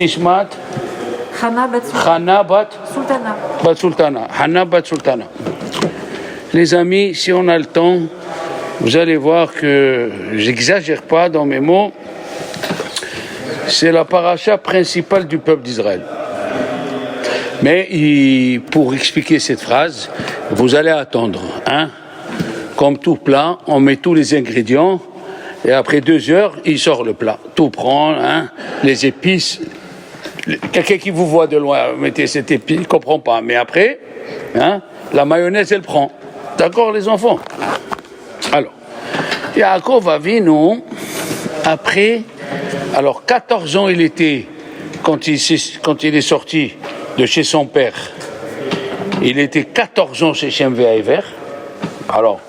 Nishmat Chana bat Sultana. Hana bat Sultana. Les amis, si on a le temps, vous allez voir que j'exagère pas dans mes mots. C'est la paracha principale du peuple d'Israël. Mais pour expliquer cette phrase, vous allez attendre. Comme tout plat, on met tous les ingrédients et après 2 heures, il sort le plat. Tout prend, les épices. Quelqu'un qui vous voit de loin, mettez cette épice, il ne comprend pas. Mais après, la mayonnaise, elle prend. D'accord, les enfants? Alors, Yaakov Avinu, après, alors 14 ans il était, quand il est sorti de chez son père, il était 14 ans chez Shem Ve'aver. Alors,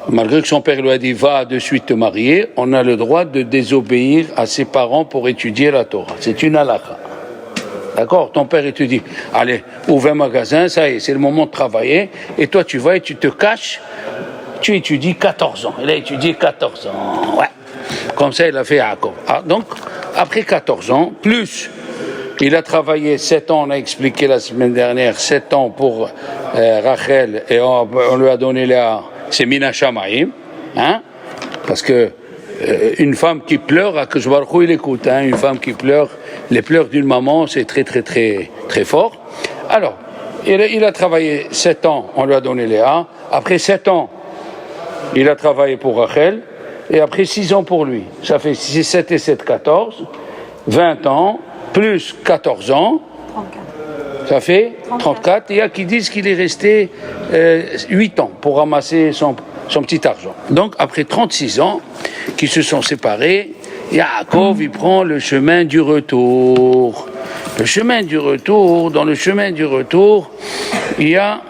malgré que son père lui a dit va de suite te marier, on a le droit de désobéir à ses parents pour étudier la Torah. C'est une halakha. D'accord? Ton père il te dit allez, ouvre un magasin, ça y est, c'est le moment de travailler, et toi tu vas et tu te caches, tu étudies 14 ans. Il a étudié 14 ans. Ouais. Comme ça il a fait Yaakov. Donc, après 14 ans, plus il a travaillé 7 ans, on a expliqué la semaine dernière, 7 ans pour Rachel, et on lui a donné c'est Mina Shamaim, parce que une femme qui pleure, à Akadosh Baruch Hu, il écoute, une femme qui pleure, les pleurs d'une maman, c'est très très très très fort. Alors, il a travaillé 7 ans, on lui a donné Léa, après 7 ans, il a travaillé pour Rachel, et après 6 ans pour lui. Ça fait 7 et 7, 14, 20 ans, plus 14 ans, 34. Ça fait 34. Il y a qui disent qu'il est resté 8 ans pour ramasser son petit argent. Donc, après 36 ans, qui se sont séparés, Yaakov, il prend le chemin du retour. Le chemin du retour, dans le chemin du retour, il y a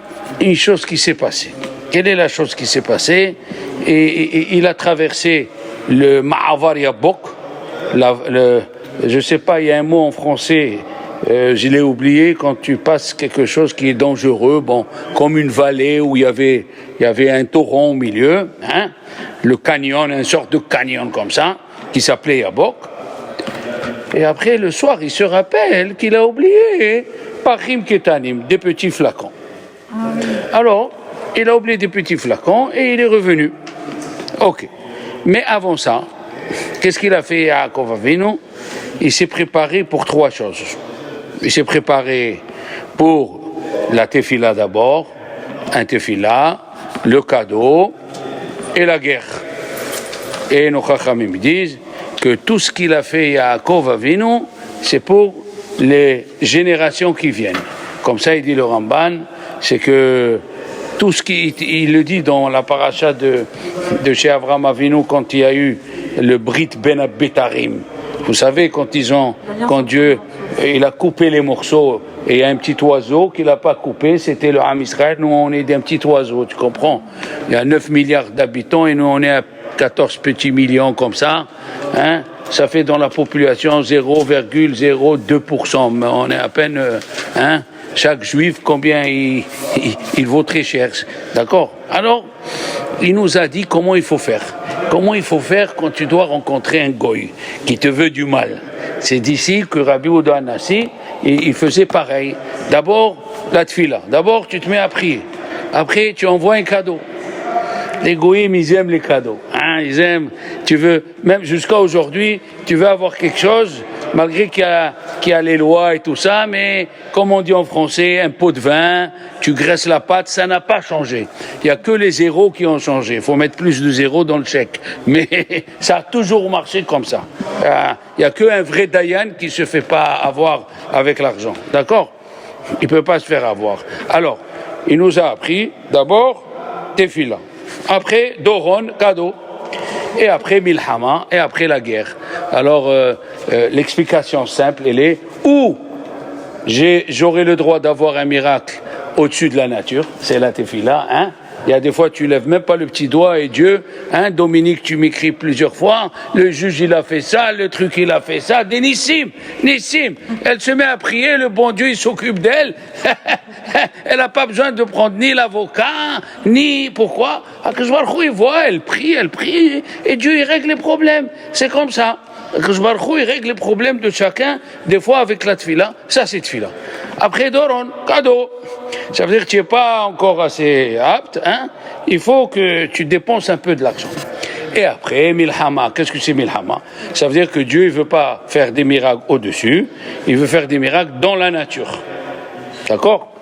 une chose qui s'est passée. Quelle est la chose qui s'est passée? Et il a traversé le Ma'avar Yabok, je ne sais pas, il y a un mot en français, je l'ai oublié, quand tu passes quelque chose qui est dangereux, comme une vallée où il y avait un torrent au milieu, le canyon, une sorte de canyon comme ça, qui s'appelait Yabok. Et après, le soir, il se rappelle qu'il a oublié Pachim Ketanim, des petits flacons. Alors, il a oublié des petits flacons et il est revenu. Ok. Mais avant ça, qu'est-ce qu'il a fait Yaakov Avinu? Il s'est préparé pour 3 choses. Il s'est préparé pour la tefila d'abord, un tefila, le cadeau et la guerre. Et nos chachamim disent que tout ce qu'il a fait Yaakov Avinu, c'est pour les générations qui viennent. Comme ça, il dit le Ramban, c'est que tout ce il le dit dans la paracha de chez Avraham Avinu quand il y a eu le Brit Ben Betarim. Vous savez, quand Dieu il a coupé les morceaux et il y a un petit oiseau qu'il n'a pas coupé, c'était le Ham Israël. Nous, on est d'un petit oiseau, tu comprends? Il y a 9 milliards d'habitants et nous, on est à 14 petits millions comme ça. Ça fait dans la population 0,02%. Mais on est à peine... chaque juif, combien il vaut très cher. D'accord? Alors, il nous a dit comment il faut faire. Comment il faut faire quand tu dois rencontrer un goy qui te veut du mal. C'est d'ici que Rabbi Yehuda Hanassi, il faisait pareil. D'abord, la tfila. D'abord, tu te mets à prier. Après, tu envoies un cadeau. Les goïms, ils aiment les cadeaux. Ils aiment, tu veux, même jusqu'à aujourd'hui, tu veux avoir quelque chose, malgré qu'il y a les lois et tout ça, mais comme on dit en français, un pot de vin, tu graisses la pâte, ça n'a pas changé. Il n'y a que les zéros qui ont changé. Il faut mettre plus de zéros dans le chèque. Mais ça a toujours marché comme ça. Il n'y a qu'un vrai Dayan qui ne se fait pas avoir avec l'argent. D'accord? Il ne peut pas se faire avoir. Alors, il nous a appris, d'abord, tefila. Après, Doron, cadeau. Et après, Milhama, et après la guerre. Alors, l'explication simple, elle est où j'aurai le droit d'avoir un miracle au-dessus de la nature, c'est la tefila, Il y a des fois, tu lèves même pas le petit doigt et Dieu, Dominique, tu m'écris plusieurs fois, le juge, il a fait ça, le truc, il a fait ça, des Nissim. Elle se met à prier, le bon Dieu, il s'occupe d'elle. Elle n'a pas besoin de prendre ni l'avocat, ni pourquoi. Il voit, elle prie, et Dieu, il règle les problèmes. C'est comme ça. Akadosh Baruch Hu, il règle les problèmes de chacun, des fois avec la tefila, ça c'est tefila. Après Doron, cadeau. Ça veut dire que tu n'es pas encore assez apte, hein? Il faut que tu dépenses un peu de l'argent. Et après, Milhama, qu'est-ce que c'est Milhama? Ça veut dire que Dieu ne veut pas faire des miracles au-dessus, il veut faire des miracles dans la nature. D'accord?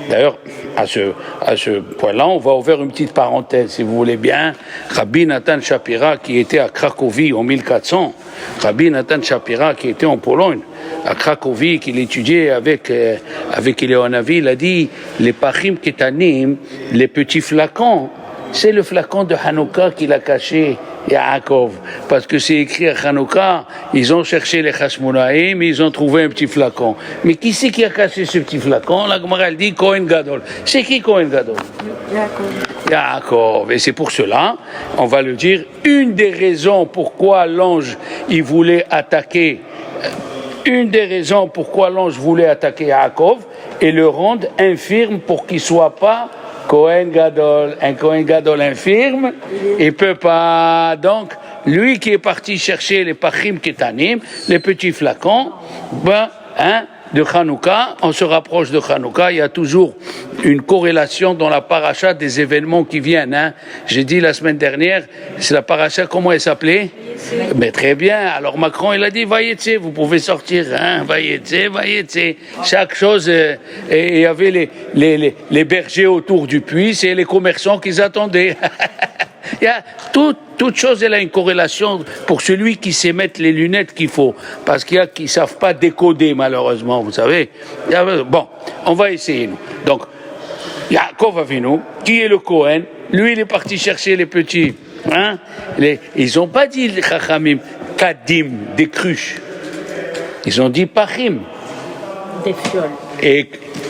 D'ailleurs, à ce point-là, on va ouvrir une petite parenthèse, si vous voulez bien. Rabbi Nathan Shapira, qui était à Cracovie en 1400, Rabbi Nathan Shapira, qui était en Pologne, à Cracovie, qu'il étudiait avec Eleonavi, il a dit, les pachim ketanim, les petits flacons, c'est le flacon de Hanouka qu'il a caché Yaakov, parce que c'est écrit à Hanouka, ils ont cherché les Chashmonaïm, ils ont trouvé un petit flacon. Mais qui c'est qui a caché ce petit flacon? La Gemara elle dit Kohen Gadol. C'est qui Kohen Gadol? Yaakov. Et c'est pour cela, on va le dire, une des raisons pourquoi l'ange il voulait attaquer, Yaakov et le rendre infirme pour qu'il soit pas Kohen Gadol, un Kohen Gadol infirme, il peut pas. Donc, lui qui est parti chercher les pachim ketanim, les petits flacons, de Hanouka, on se rapproche de Hanouka, il y a toujours une corrélation dans la paracha des événements qui viennent. Hein. J'ai dit la semaine dernière, c'est la paracha, comment elle s'appelait? Mais très bien, alors Macron il a dit, Vayetse, vous pouvez sortir, hein, Vayetse. Chaque chose, et il y avait les bergers autour du puits, c'est les commerçants qui attendaient. Il y a toute chose, elle a une corrélation pour celui qui sait mettre les lunettes qu'il faut, parce qu'il y a qui ne savent pas décoder malheureusement, vous savez. Bon, on va essayer nous. Donc, Yaakov Avinu, qui est le Kohen, lui il est parti chercher les petits, hein, ils n'ont pas dit les Chachamim, Kadim, des cruches, ils ont dit Pachim. Des fioles.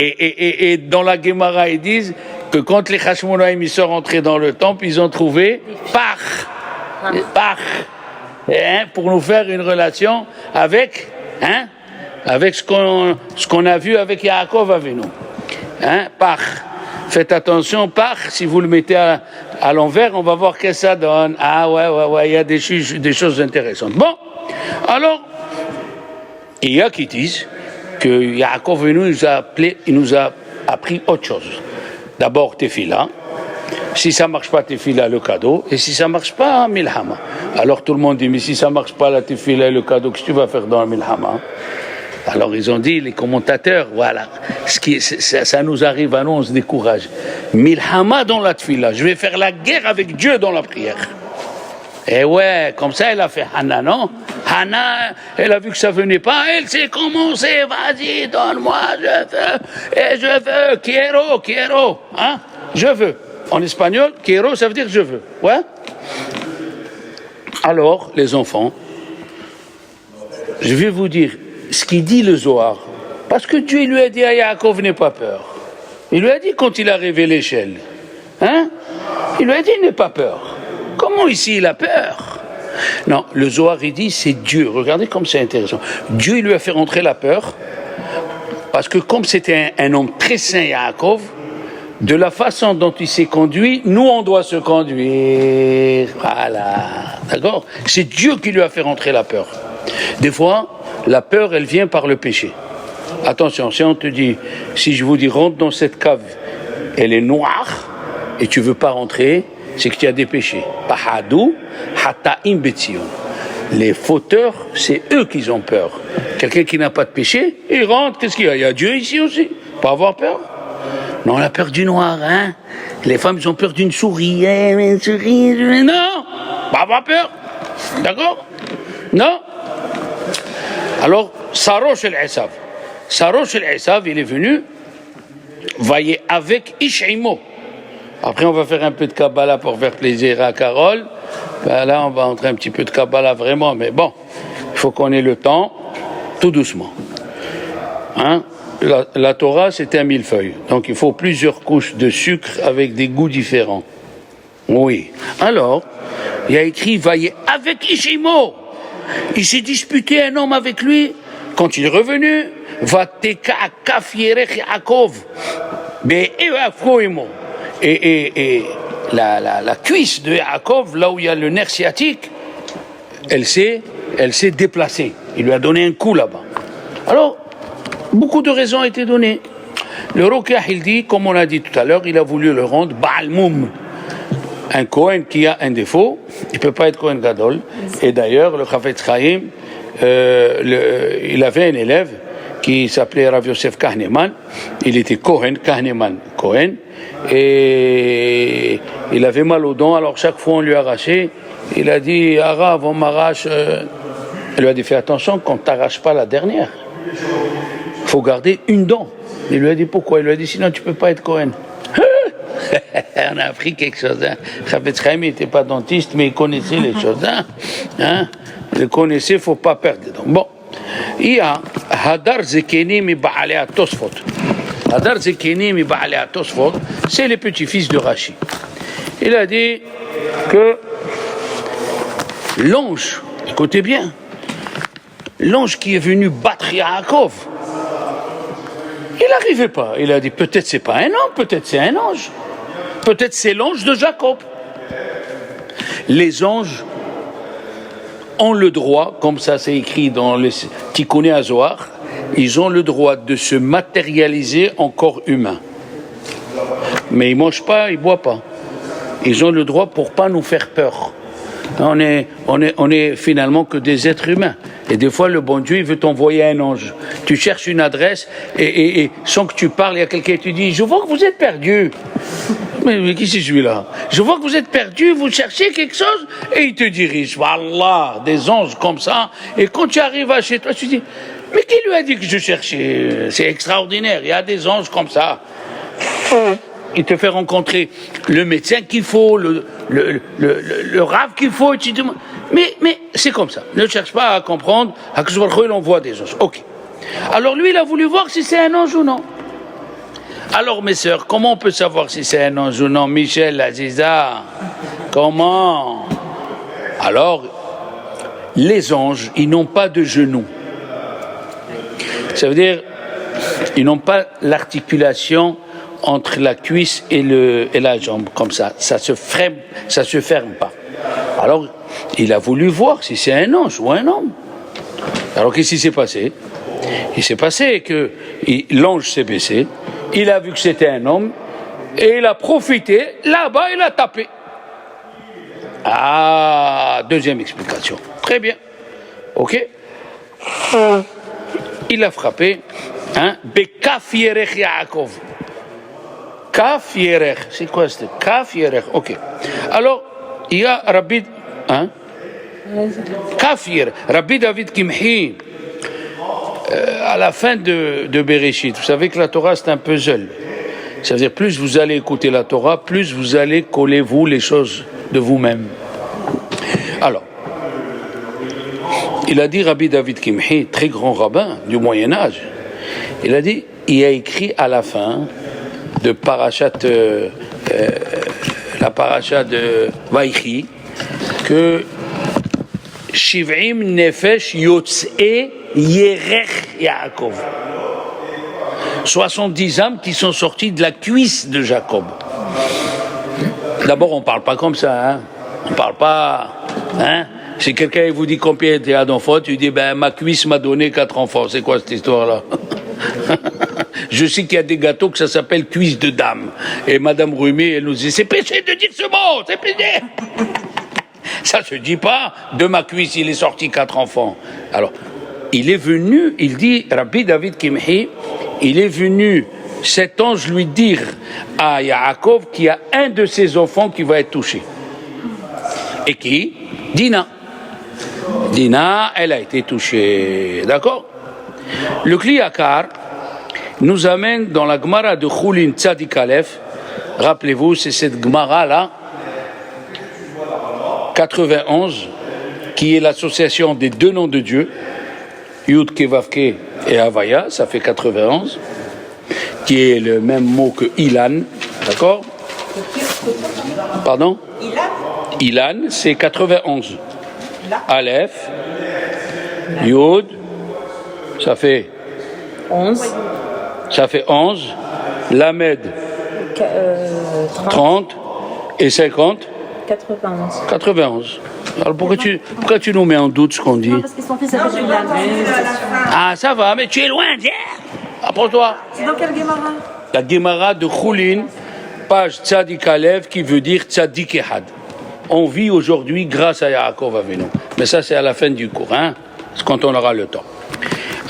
Et dans la Gemara ils disent que quand les Hashmonaïm ils sont rentrés dans le temple, ils ont trouvé Pach, hein, pour nous faire une relation avec ce qu'on a vu avec Yaakov Avinu. Hein, Pach. Faites attention, Pach, si vous le mettez à l'envers, on va voir ce que ça donne. Ah ouais, il y a des choses intéressantes. Bon, alors, il y a qui disent que Yaakov Avinu nous a appris autre chose. D'abord, tefila. Si ça ne marche pas, tefila, le cadeau. Et si ça ne marche pas, milhama. Alors tout le monde dit, mais si ça ne marche pas, la tefila et le cadeau, qu'est-ce que tu vas faire dans la milhama? Alors ils ont dit, les commentateurs, voilà, ça nous arrive à nous, on se décourage. Milhama dans la tefila, je vais faire la guerre avec Dieu dans la prière. Et ouais, comme ça elle a fait Hannah, non? Hannah, elle a vu que ça venait pas, elle s'est commencée, vas-y, donne-moi, je veux, quiero, hein? Je veux. En espagnol, quiero, ça veut dire je veux, ouais? Alors, les enfants, je vais vous dire ce qu'il dit le Zohar, parce que Dieu lui a dit à Yaakov, n'aie pas peur. Il lui a dit quand il a rêvé l'échelle, hein? Il lui a dit, n'aie pas peur. Comment ici il a peur? Non, le Zohar il dit c'est Dieu. Regardez comme c'est intéressant. Dieu il lui a fait rentrer la peur parce que comme c'était un homme très saint Yaakov, de la façon dont il s'est conduit, nous on doit se conduire. Voilà, d'accord? C'est Dieu qui lui a fait rentrer la peur. Des fois, la peur elle vient par le péché. Attention, si on te dit, si je vous dis rentre dans cette cave, elle est noire et tu veux pas rentrer, c'est que tu as des péchés. Pahadou, hata'im betzion. Les fauteurs, c'est eux qui ont peur. Quelqu'un qui n'a pas de péché, il rentre, qu'est-ce qu'il y a? Il y a Dieu ici aussi. Pas avoir peur? Non, on a peur du noir, hein? Les femmes, ils ont peur d'une souris. Une souris, non! Pas avoir peur. D'accord? Non? Alors, Sarosh el-Esav. Sarosh el-Esav, il est venu, voyez, avec Ish'imo. Après, on va faire un peu de Kabbalah pour faire plaisir à Carole. Ben là, on va entrer un petit peu de Kabbalah vraiment, mais bon, il faut qu'on ait le temps, tout doucement. Hein? La Torah, c'est un millefeuille. Donc, il faut plusieurs couches de sucre avec des goûts différents. Oui. Alors, il y a écrit, voyez, avec Ishimo. Il s'est disputé un homme avec lui. Quand il est revenu, Vateka kafierech Yaakov. Et la cuisse de Yaakov, là où il y a le nerf sciatique, elle s'est elle s'est déplacée. Il lui a donné un coup là-bas. Alors, beaucoup de raisons ont été données. Le Ruqyah, il dit, comme on a dit tout à l'heure, il a voulu le rendre Baal Moum. Un Kohen qui a un défaut, il ne peut pas être Kohen Gadol. Et d'ailleurs, le Chafetz Chaim, il avait un élève qui s'appelait Rav Yosef Kahneman. Il était Kohen, Kahneman, Kohen. Et il avait mal aux dents, alors chaque fois on lui arrachait. Il a dit, Arav, on m'arrache. Il lui a dit, fais attention qu'on ne t'arrache pas la dernière. Il faut garder une dent. Il lui a dit, pourquoi? Il lui a dit, sinon tu ne peux pas être Kohen. On a appris quelque chose. Chafetz Chaim n'était pas dentiste, mais il connaissait les choses. Il connaissait, il ne faut pas perdre les dents. Bon, il y a Hadar Zekeni mi Baalei Tosfot. Hadar Zekeni mi Baalei Tosfot, c'est les petits-fils de Rashi. Il a dit que l'ange, écoutez bien, l'ange qui est venu battre Yaakov, il n'arrivait pas. Il a dit, peut-être c'est pas un homme, peut-être c'est un ange. Peut-être c'est l'ange de Jacob. Les anges ont le droit, comme ça c'est écrit dans les Tikkuné HaZohar, ils ont le droit de se matérialiser en corps humain. Mais ils ne mangent pas, ils ne boivent pas. Ils ont le droit pour pas nous faire peur. On est finalement que des êtres humains. Et des fois, le bon Dieu, il veut t'envoyer un ange. Tu cherches une adresse et sans que tu parles, il y a quelqu'un qui te dit, je vois que vous êtes perdu. Mais qui c'est celui-là? Je vois que vous êtes perdu, vous cherchez quelque chose et il te dirige. Wallah, des anges comme ça. Et quand tu arrives à chez toi, tu dis, mais qui lui a dit que je cherchais? C'est extraordinaire, il y a des anges comme ça. Il te fait rencontrer le médecin qu'il faut, le rave qu'il faut, et tu te demandes. Mais c'est comme ça. Ne cherche pas à comprendre. Akadosh Baruch Hu, il envoie des anges. Ok. Alors lui, il a voulu voir si c'est un ange ou non. Alors mes sœurs, comment on peut savoir si c'est un ange ou non? Michel, Aziza, comment? Alors, les anges, ils n'ont pas de genoux. Ça veut dire, ils n'ont pas l'articulation entre la cuisse et la jambe, comme ça. Ça se ferme pas. Alors, il a voulu voir si c'est un ange ou un homme. Alors, qu'est-ce qui s'est passé? Il s'est passé que l'ange s'est baissé, il a vu que c'était un homme, et il a profité, là-bas, il a tapé. Ah, deuxième explication. Très bien. Ok? Il a frappé, Bekaf Yerech Yaakov. Kaf Yerech, c'est quoi c'était? Kaf Yerech, ok. Alors, il y a Rabbi, Kaf Yerech, Rabbi David Kimhi, à la fin de Bereshit, vous savez que la Torah c'est un puzzle. Ça veut dire, plus vous allez écouter la Torah, plus vous allez coller vous les choses de vous-même. Alors, il a dit Rabbi David Kimhi, très grand rabbin du Moyen-Âge, il a dit, il a écrit à la fin de Parashat, la Parashat de Vaïchi, que Shiv'im Nefesh Yotz'e Yerech Yaakov. 70 âmes qui sont sorties de la cuisse de Jacob. D'abord, on ne parle pas comme ça, on ne parle pas, Si quelqu'un vous dit combien il y a d'enfants, tu dis, ma cuisse m'a donné 4 enfants. C'est quoi cette histoire-là? Je sais qu'il y a des gâteaux que ça s'appelle cuisse de dame. Et Madame Rumi, elle nous dit, c'est péché de dire ce mot, c'est péché. Ça se dit pas, de ma cuisse, il est sorti 4 enfants. Alors, il est venu, il dit, Rabbi David Kimhi, il est venu, cet ange lui dire à Yaakov qu'il y a un de ses enfants qui va être touché. Et qui? Dina. Dina, elle a été touchée. D'accord? Le Kli Yakar nous amène dans la Gemara de Choulin Tzadik Aleph. Rappelez-vous, c'est cette Gemara-là, 91, qui est l'association des deux noms de Dieu, Yud Kevavke et Havaya, ça fait 91, qui est le même mot que Ilan, d'accord? Pardon? Ilan, c'est 91. Aleph, Yud, ça fait 11. Ça fait 11. Lamed, 30. Et 50? 91. 91. Alors pourquoi tu nous mets en doute ce qu'on dit? Non, parce que son fils s'appelle Bilal. Ah, ça va, mais tu es loin, viens. Apprends-toi. C'est dans quel Gemara? La Gemara de Choulin, page Tzadik Alev, qui veut dire Tzadik Ehad. On vit aujourd'hui grâce à Yaakov Avinu. Mais ça, c'est à la fin du cours, hein, c'est quand on aura le temps.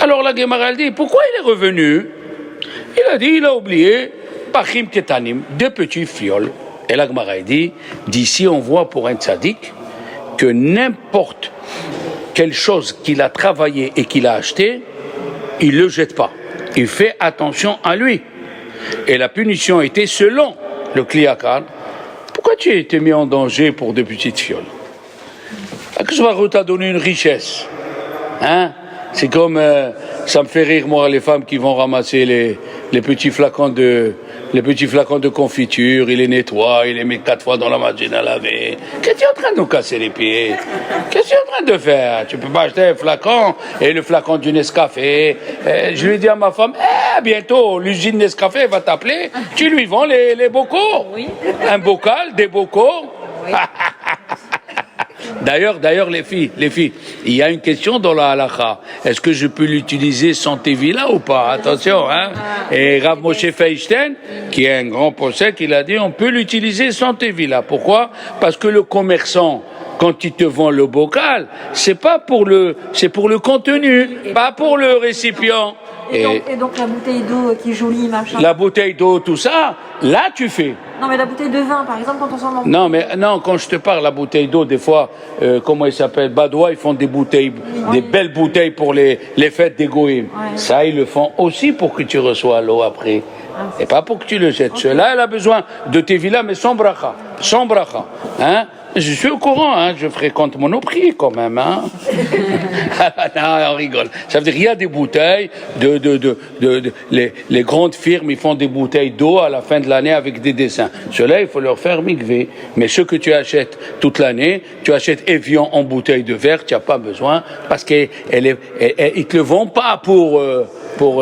Alors la Gemara, elle dit, pourquoi il est revenu? Il a dit, il a oublié, Pachim Ketanim, 2 petits fioles. Et la Gemara, elle dit, d'ici on voit pour un tzaddik que n'importe quelle chose qu'il a travaillé et qu'il a acheté, il ne le jette pas. Il fait attention à lui. Et la punition était selon le Kliyakar. Pourquoi tu as été mis en danger pour 2 petites fioles? Que je vais t'a donné une richesse. Hein? C'est comme, ça me fait rire moi les femmes qui vont ramasser les petits flacons de confiture, ils les nettoient, ils les mettent 4 fois dans la machine à laver. Qu'est-ce que tu es en train de nous casser les pieds? Qu'est-ce que tu es en train de faire? Tu peux pas acheter un flacon et le flacon du Nescafé. Je lui dis à ma femme, bientôt l'usine Nescafé va t'appeler, tu lui vends les bocaux. Oui. Un bocal, des bocaux. Oui. D'ailleurs, les filles, il y a une question dans la halakha. Est-ce que je peux l'utiliser sans tevila ou pas? Attention, hein. Et Rav Moshe Feinstein, qui est un grand possède, il a dit on peut l'utiliser sans tevila. Pourquoi? Parce que le commerçant, quand il te vend le bocal, c'est pour le contenu, pas pour le récipient. Et donc la bouteille d'eau qui est jolie, machin. La bouteille d'eau, tout ça, là tu fais. Non, mais la bouteille de vin, par exemple, quand on s'en vend. Non, quand je te parle, la bouteille d'eau, des fois, comment ils s'appellent, Badois, ils font des bouteilles, des belles bouteilles pour les fêtes des goïms. Ouais. Ça, ils le font aussi pour que tu reçois l'eau après. Et pas pour que tu le jettes. Cela, elle a besoin de tes villas, mais sans bracha. Sans bracha. Hein? Je suis au courant, hein, je fréquente Monoprix quand même. Hein. Non, on rigole. Ça veut dire qu'il y a des bouteilles, les grandes firmes, ils font des bouteilles d'eau à la fin de l'année avec des dessins. Ceux-là, il faut leur faire mikvé. Mais ceux que tu achètes toute l'année, tu achètes Evian en bouteille de verre, tu n'as pas besoin, parce qu'ils ne te le vendent pas pour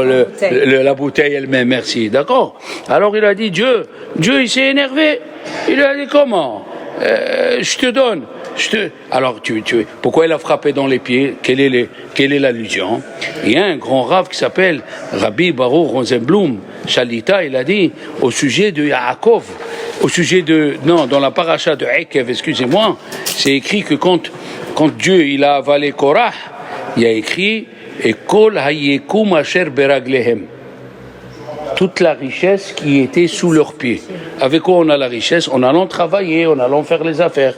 la bouteille elle-même, merci, d'accord? Alors il a dit, Dieu il s'est énervé. Il a dit, comment? Je te donne. Alors, pourquoi il a frappé dans les pieds? Quelle est l'allusion? Il y a un grand rave qui s'appelle Rabbi Baruch Rosenblum, Shalita, il a dit, au sujet de Yaakov, dans la paracha de Ekev, excusez-moi, c'est écrit que quand Dieu, il a avalé Korah, il a écrit, et Kol Hayekum Asher Beraglehem. Toute la richesse qui était sous leurs pieds. Avec quoi on a la richesse? En allant travailler, en allant faire les affaires.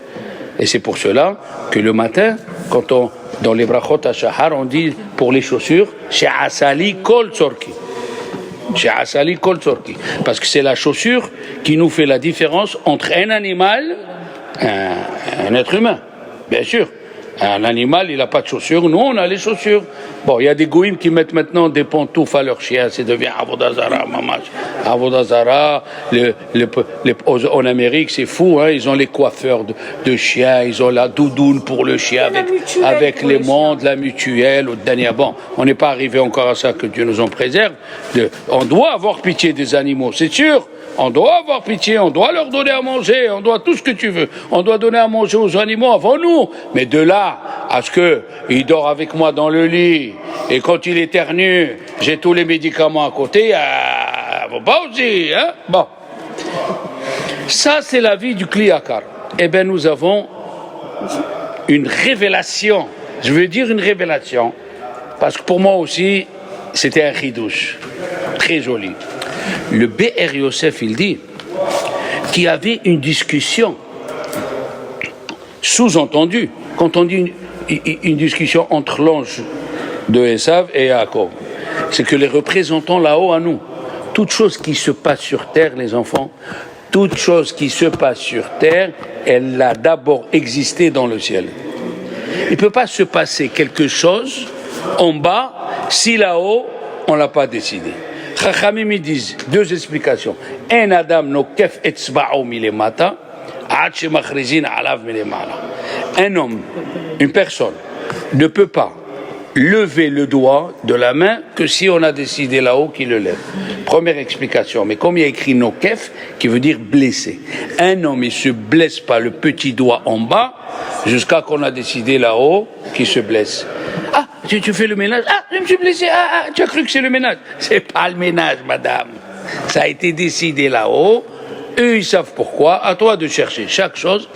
Et c'est pour cela que le matin, dans les brachot à Shahar, on dit pour les chaussures, She'asali kol tzorki. She'asali kol tzorki. Parce que c'est la chaussure qui nous fait la différence entre un animal et un être humain. Bien sûr. Un animal, il n'a pas de chaussures. Nous, on a les chaussures. Bon, il y a des goïms qui mettent maintenant des pantoufles à leurs chiens. Ça devient Avodazara, mamash. Avodazara, en Amérique, c'est fou, hein. Ils ont les coiffeurs de chiens. Ils ont la doudoune pour le chien avec les mondes, la mutuelle, au dernier. Bon, on n'est pas arrivé encore à ça, que Dieu nous en préserve. On doit avoir pitié des animaux, c'est sûr. On doit avoir pitié, on doit leur donner à manger, on doit tout ce que tu veux. On doit donner à manger aux animaux avant nous. Mais de là à ce qu'il dort avec moi dans le lit et quand il éternue, j'ai tous les médicaments à côté, faut pas aussi, hein? Bon. Ça, c'est la vie du Kliyakar. Eh bien, nous avons une révélation. Je veux dire une révélation. Parce que pour moi aussi, c'était un chidouche. Très joli. Le Be'er Yosef, il dit qu'il y avait une discussion sous-entendue, quand on dit une discussion entre l'ange de Esav et Yaakov, c'est que les représentants là-haut à nous, toute chose qui se passe sur terre, les enfants, toute chose qui se passe sur terre, elle a d'abord existé dans le ciel. Il ne peut pas se passer quelque chose en bas si là-haut on ne l'a pas décidé. Chachamim disent 2 explications. Un adam no kef etzba'o milemata, ad shemachrizin alav milemala. Un homme, une personne, ne peut pas lever le doigt de la main que si on a décidé là-haut qu'il le lève. Première explication. Mais comme il y a écrit nokef, qui veut dire blessé. Un homme, il ne se blesse pas le petit doigt en bas jusqu'à qu'on a décidé là-haut qu'il se blesse. Ah, tu fais le ménage. Ah, je me suis blessé. Tu as cru que c'est le ménage. C'est pas le ménage, madame. Ça a été décidé là-haut. Eux, ils savent pourquoi. À toi de chercher chaque chose.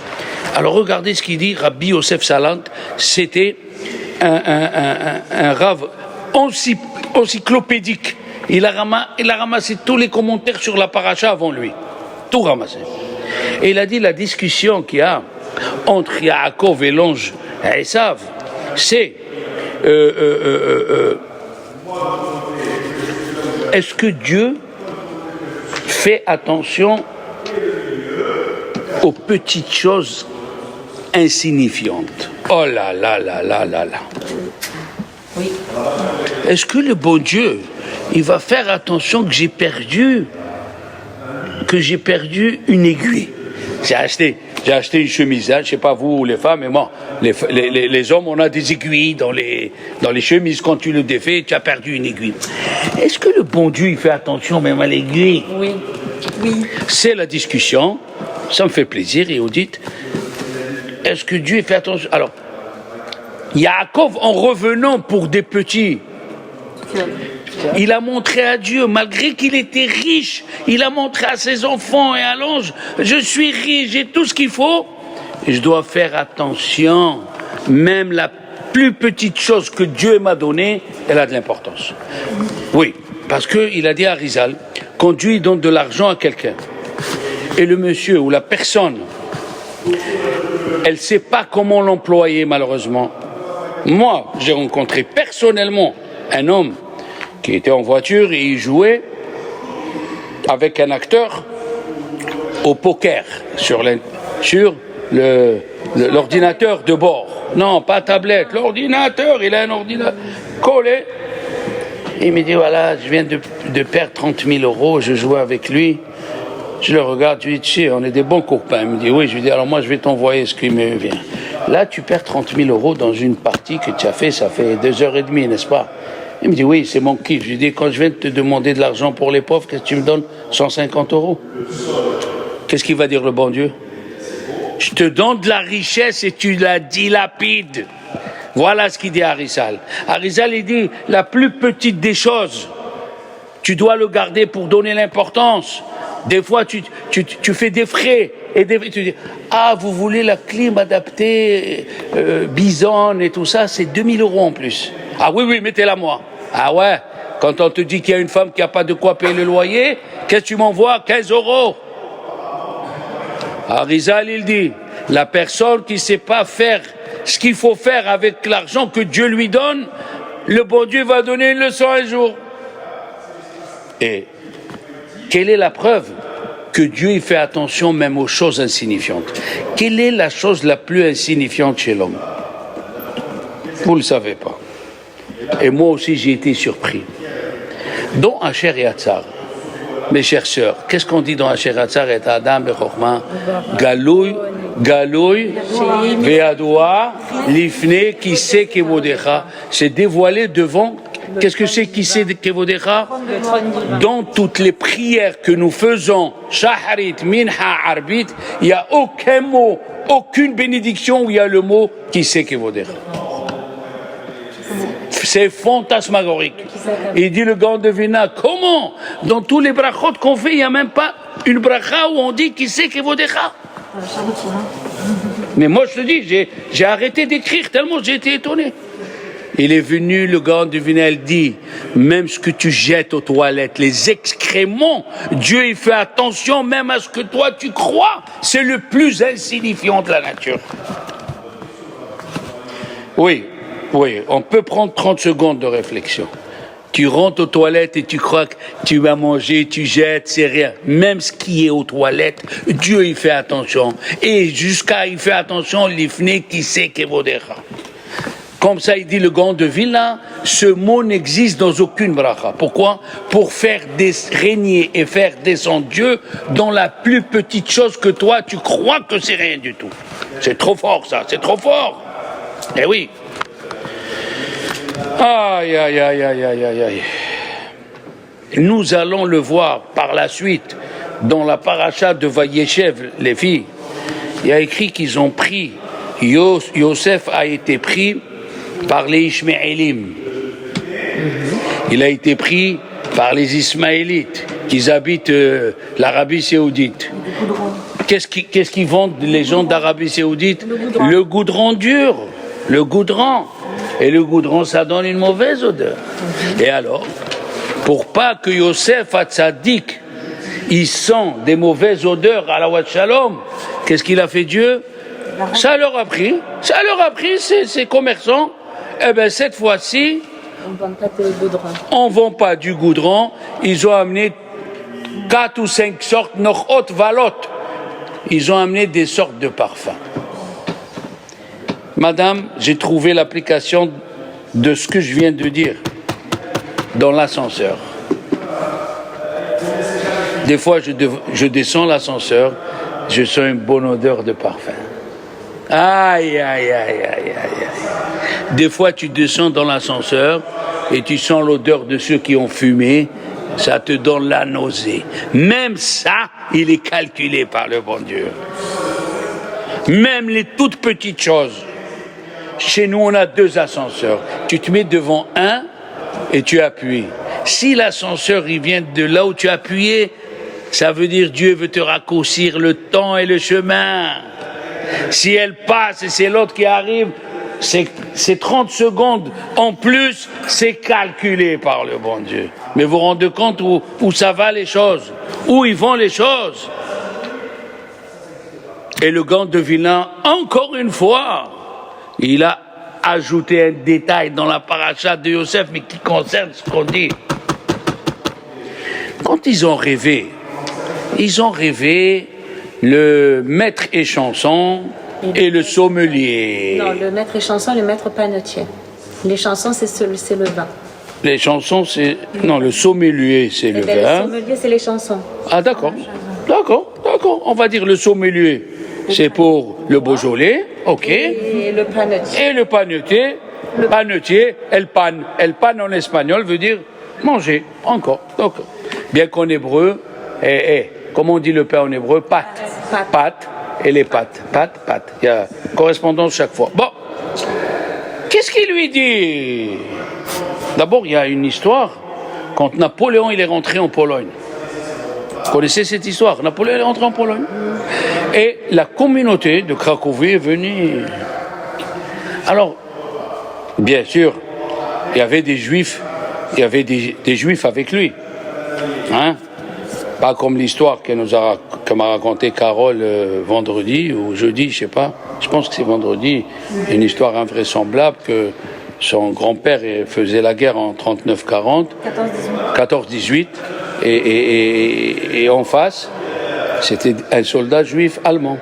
Alors, regardez ce qu'il dit. Rabbi Yosef Salant, c'était un rave encyclopédique. Il a ramassé tous les commentaires sur la paracha avant lui. Tout ramassé. Et il a dit la discussion qu'il y a entre Yaakov et l'ange Esav, c'est est-ce que Dieu fait attention aux petites choses insignifiantes? Oh là là là là là là. Oui. Est-ce que le bon Dieu, il va faire attention que j'ai perdu une aiguille? J'ai acheté une chemise, hein, je sais pas vous les femmes, mais moi, les hommes, on a des aiguilles dans les chemises. Quand tu le défais, tu as perdu une aiguille. Est-ce que le bon Dieu, il fait attention même à l'aiguille? Oui. Oui. C'est la discussion, ça me fait plaisir, et vous dites, est-ce que Dieu fait attention? Alors, Yaakov, en revenant pour des petits, il a montré à Dieu, malgré qu'il était riche, il a montré à ses enfants et à l'ange, je suis riche, j'ai tout ce qu'il faut, et je dois faire attention, même la plus petite chose que Dieu m'a donnée, elle a de l'importance. Oui, parce qu'il a dit à Rizal, quand Dieu donne de l'argent à quelqu'un, et le monsieur ou la personne, elle ne sait pas comment l'employer malheureusement. Moi, j'ai rencontré personnellement un homme qui était en voiture et il jouait avec un acteur au poker sur l'ordinateur de bord. Non, pas tablette, l'ordinateur, il a un ordinateur collé. Il me dit, voilà, je viens de perdre 30 000 €, je jouais avec lui. Je le regarde, je lui dis, tu sais, on est des bons copains. Il me dit, oui, je lui dis, alors moi, je vais t'envoyer ce qui me vient. Là, tu perds 30 000 € dans une partie que tu as fait, ça fait 2h30, n'est-ce pas? Il me dit, oui, c'est mon kiff. Je lui dis, quand je viens de te demander de l'argent pour les pauvres, qu'est-ce que tu me donnes? 150 €. Qu'est-ce qu'il va dire le bon Dieu? Je te donne de la richesse et tu la dilapides. Voilà ce qu'il dit à Arizal. Arizal, il dit, la plus petite des choses, tu dois le garder pour donner l'importance. Des fois, tu fais des frais. Et tu dis, ah, vous voulez la clim adaptée, Bison et tout ça, c'est 2 000 € en plus. Ah oui, mettez-la moi. Ah ouais, quand on te dit qu'il y a une femme qui n'a pas de quoi payer le loyer, qu'est-ce que tu m'envoies? 15 €. Arizal, il dit, la personne qui ne sait pas faire ce qu'il faut faire avec l'argent que Dieu lui donne, le bon Dieu va donner une leçon un jour. Et quelle est la preuve que Dieu il fait attention même aux choses insignifiantes? Quelle est la chose la plus insignifiante chez l'homme? Vous ne le savez pas. Et moi aussi j'ai été surpris. Dans Asher et Hatzar, mes chères sœurs, qu'est-ce qu'on dit dans Asher et Hatzar et Adam Bechokma? Galoui, Veadoua, Lifne, qui sait Kevodecha, c'est dévoilé devant. Qu'est-ce que c'est qui sait Kevodecha? Dans toutes les prières que nous faisons, Shaharit, Minha, Arbit, il n'y a aucun mot, aucune bénédiction où il y a le mot qui sait Kevodecha. C'est fantasmagorique. Il dit le grand devina, comment? Dans tous les brachot qu'on fait, il n'y a même pas une bracha où on dit qui sait Kevodecha. Mais moi je te dis, j'ai arrêté d'écrire tellement j'ai été étonné. Il est venu, le grand devina, il dit, même ce que tu jettes aux toilettes, les excréments, Dieu il fait attention même à ce que toi tu crois, c'est le plus insignifiant de la nature. Oui, on peut prendre 30 secondes de réflexion. Tu rentres aux toilettes et tu crois que tu vas manger, tu jettes, c'est rien. Même ce qui est aux toilettes, Dieu il fait attention. Et jusqu'à il fait attention, l'ifné qui sait Kevodecha. Comme ça, il dit le grand de Vilna, ce mot n'existe dans aucune bracha. Pourquoi? Pour faire régner et faire descendre Dieu dans la plus petite chose que toi, tu crois que c'est rien du tout. C'est trop fort ça, c'est trop fort. Eh oui. Aïe, aïe, aïe, aïe, aïe, aïe, aïe. Nous allons le voir par la suite dans la paracha de Vayeshev, les filles. Il y a écrit qu'ils ont pris, Yosef a été pris par les Ishmaélim. Il a été pris par les Ismaélites qui habitent l'Arabie Saoudite. Qu'est-ce qu'ils vendent les gens d'Arabie Saoudite? Le goudron dur, le goudron. Et le goudron, ça donne une mauvaise odeur. Et alors, pour pas que Yosef Hatzadik, il sent des mauvaises odeurs à la Wat Shalom, qu'est-ce qu'il a fait Dieu? Ça leur a pris, ces commerçants. Eh bien, cette fois-ci, on ne vend pas du goudron. Ils ont amené 4 ou 5 sortes, nochot valot. Ils ont amené des sortes de parfums. Madame, j'ai trouvé l'application de ce que je viens de dire dans l'ascenseur. Des fois, je descends l'ascenseur, je sens une bonne odeur de parfum. Aïe, aïe, aïe, aïe, aïe, aïe. Des fois, tu descends dans l'ascenseur et tu sens l'odeur de ceux qui ont fumé, ça te donne la nausée. Même ça, il est calculé par le bon Dieu. Même les toutes petites choses. Chez nous, on a 2 ascenseurs. Tu te mets devant un et tu appuies. Si l'ascenseur il vient de là où tu as appuyé, ça veut dire Dieu veut te raccourcir le temps et le chemin. Si elle passe et c'est l'autre qui arrive, c'est 30 secondes en plus, c'est calculé par le bon Dieu. Mais vous vous rendez compte où ça va les choses, où ils vont les choses. Et le Gaon de Vilna, encore une fois, il a ajouté un détail dans la paracha de Yosef, mais qui concerne ce qu'on dit. Quand ils ont rêvé le maître échanson et le sommelier. Non, le maître échanson, le maître panetier. Les chansons, c'est le vin. Les chansons, c'est... Non, le sommelier, c'est le vin. Le sommelier, c'est les chansons. Ah, d'accord. On va dire le sommelier, c'est pour le Beaujolais, ok. Et le panetier. Et le panetier, el pan. El pan en espagnol veut dire manger, encore. Donc, bien qu'en hébreu, comment on dit le pain en hébreu? Pâte. Pâte. Et les pâtes. Pâte. Il y a correspondance chaque fois. Bon. Qu'est-ce qu'il lui dit? D'abord, il y a une histoire. Quand Napoléon il est rentré en Pologne. Vous connaissez cette histoire? Napoléon est rentré en Pologne. Et la communauté de Cracovie est venue. Alors, bien sûr, il y avait des Juifs. Il y avait des Juifs avec lui. Hein? Pas comme l'histoire que m'a raconté Carole vendredi ou jeudi, je sais pas. Je pense que c'est vendredi. Une histoire invraisemblable que son grand-père faisait la guerre en 39-40, 14-18, et en face, c'était un soldat juif allemand.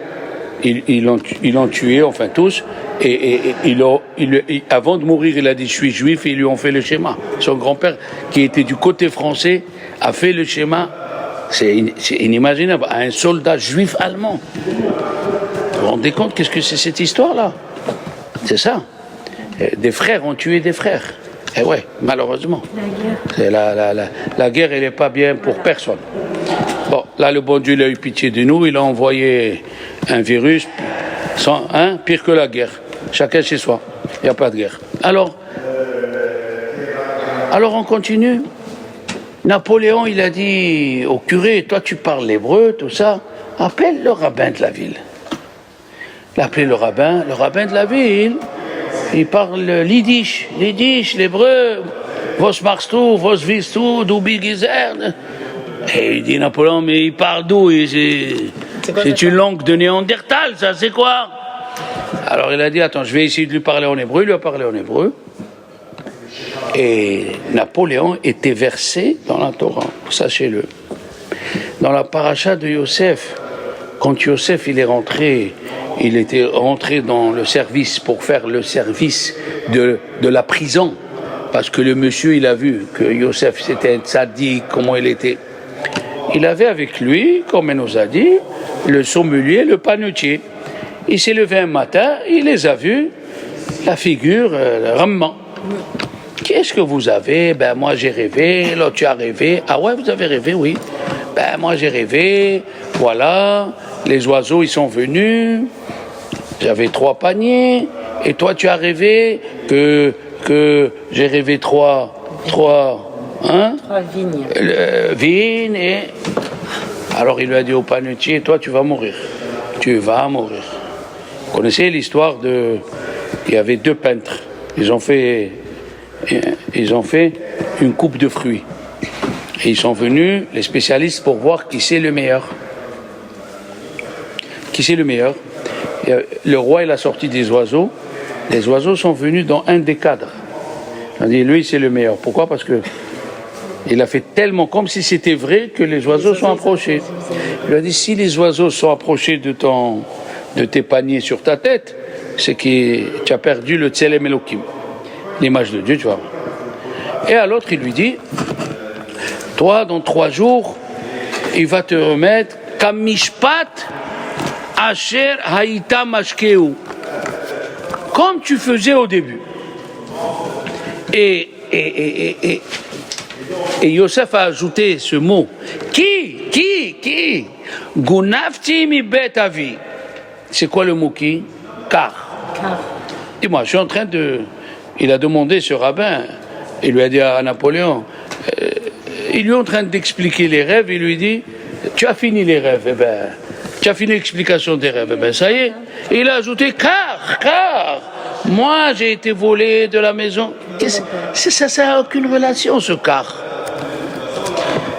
Ils l'ont tué, enfin tous, et avant de mourir, il a dit « je suis juif » et ils lui ont fait le schéma. Son grand-père, qui était du côté français, a fait le schéma. C'est inimaginable, à un soldat juif allemand. Vous vous rendez compte qu'est-ce que c'est cette histoire-là? C'est ça. Des frères ont tué des frères. Et ouais, malheureusement. La guerre, elle n'est pas bien pour personne. Bon, là, le bon Dieu, il a eu pitié de nous. Il a envoyé un virus, pire que la guerre. Chacun chez soi. Il n'y a pas de guerre. Alors, on continue. Napoléon, il a dit au curé, toi tu parles l'hébreu, tout ça, appelle le rabbin de la ville. Il a appelé le rabbin de la ville, il parle l'yiddish, l'hébreu, vos machst du, vos willst du, du bigizern. Et il dit Napoléon, mais il parle d'où? C'est une langue de Néandertal, ça, c'est quoi? Alors il a dit, attends, je vais essayer de lui parler en hébreu, il lui a parlé en hébreu. Et Napoléon était versé dans la Torah, sachez-le. Dans la paracha de Yosef, quand Yosef il était rentré dans le service pour faire le service de la prison, parce que le monsieur il a vu que Yosef c'était un tzaddik, comment il était. Il avait avec lui, comme il nous a dit, le sommelier, le panetier. Il s'est levé un matin, il les a vus, la figure, le rammement. qu'est-ce que vous avez? Ben moi j'ai rêvé, l'autre tu as rêvé. Ah ouais, vous avez rêvé, oui. Ben moi j'ai rêvé, voilà, les oiseaux ils sont venus, j'avais 3 paniers, et toi tu as rêvé que j'ai rêvé 3 vignes. Vignes, et alors il lui a dit au panetier, toi tu vas mourir. Tu vas mourir. Vous connaissez l'histoire de... Il y avait 2 peintres. Ils ont fait une coupe de fruits. Et ils sont venus, les spécialistes, pour voir qui c'est le meilleur. Qui c'est le meilleur? Le roi, il a sorti des oiseaux. Les oiseaux sont venus dans un des cadres. On dit, lui, c'est le meilleur. Pourquoi? Parce que il a fait tellement comme si c'était vrai que les oiseaux sont approchés. Il lui a dit, si les oiseaux sont approchés de tes paniers sur ta tête, c'est que tu as perdu le Tselem Elohim, l'image de Dieu, tu vois. Et à l'autre, il lui dit, toi, dans 3 jours, il va te remettre Kamishpat Asher Haïta Mashkeu, comme tu faisais au début. Et Yosef a ajouté ce mot. Qui Gunafti mi bet avi. C'est quoi le mot qui? Car. Dis-moi, je suis en train de... Il a demandé ce rabbin, il lui a dit à Napoléon, il lui est en train d'expliquer les rêves, il lui dit, tu as fini les rêves, eh ben, tu as fini l'explication des rêves, eh ben ça y est. Et il a ajouté, car, moi j'ai été volé de la maison. Ça n'a aucune relation, ce car.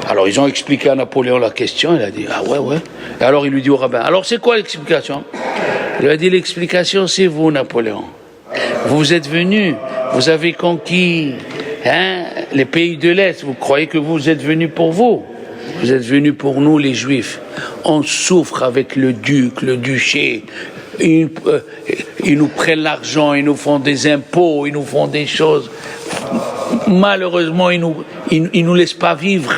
Alors ils ont expliqué à Napoléon la question, il a dit, ah ouais. Et alors il lui dit au rabbin, alors c'est quoi l'explication? Il a dit, l'explication c'est vous, Napoléon. Vous êtes venu, vous avez conquis les pays de l'Est, vous croyez que vous êtes venus pour vous? Vous êtes venus pour nous, les Juifs. On souffre avec le duc, le duché. Ils nous prennent l'argent, ils nous font des impôts, ils nous font des choses. Malheureusement, ils nous laissent pas vivre.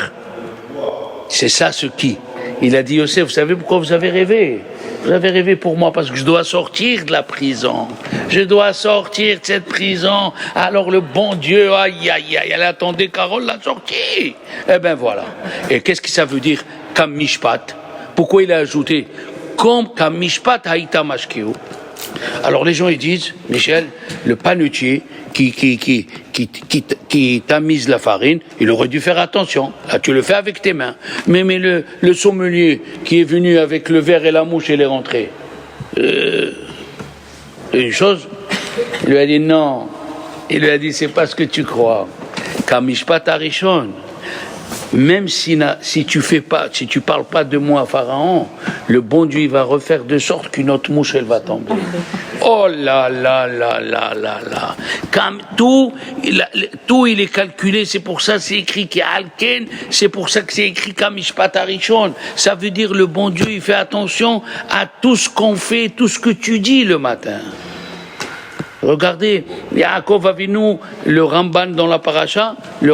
C'est ça ce qui. Il a dit, Yosef, vous savez pourquoi vous avez rêvé? Vous avez rêvé pour moi parce que je dois sortir de la prison. Je dois sortir de cette prison. Alors le bon Dieu, aïe, elle attendait Carole l'a sortie. Eh ben voilà. Et qu'est-ce que ça veut dire, Kam Mishpat? Pourquoi il a ajouté comme Kam Mishpat Haïta Mashkeu? Alors les gens ils disent, Michel, le panetier qui tamise la farine, il aurait dû faire attention. Là, tu le fais avec tes mains. Mais le sommelier qui est venu avec le verre et la mouche et les rentrées, une chose, il lui a dit non. Il lui a dit, c'est pas ce que tu crois. Kamishpat Arishon. Même si tu parles pas de moi à Pharaon, le bon Dieu il va refaire de sorte qu'une autre mouche elle va tomber. Oh là là là là là là. Comme tout il est calculé, c'est pour ça c'est écrit qu'il y a Alken, c'est pour ça que c'est écrit Kamishpat Arishon. Ça veut dire le bon Dieu il fait attention à tout ce qu'on fait, tout ce que tu dis le matin. Regardez, Yaakov Avinu, le Ramban dans la paracha, le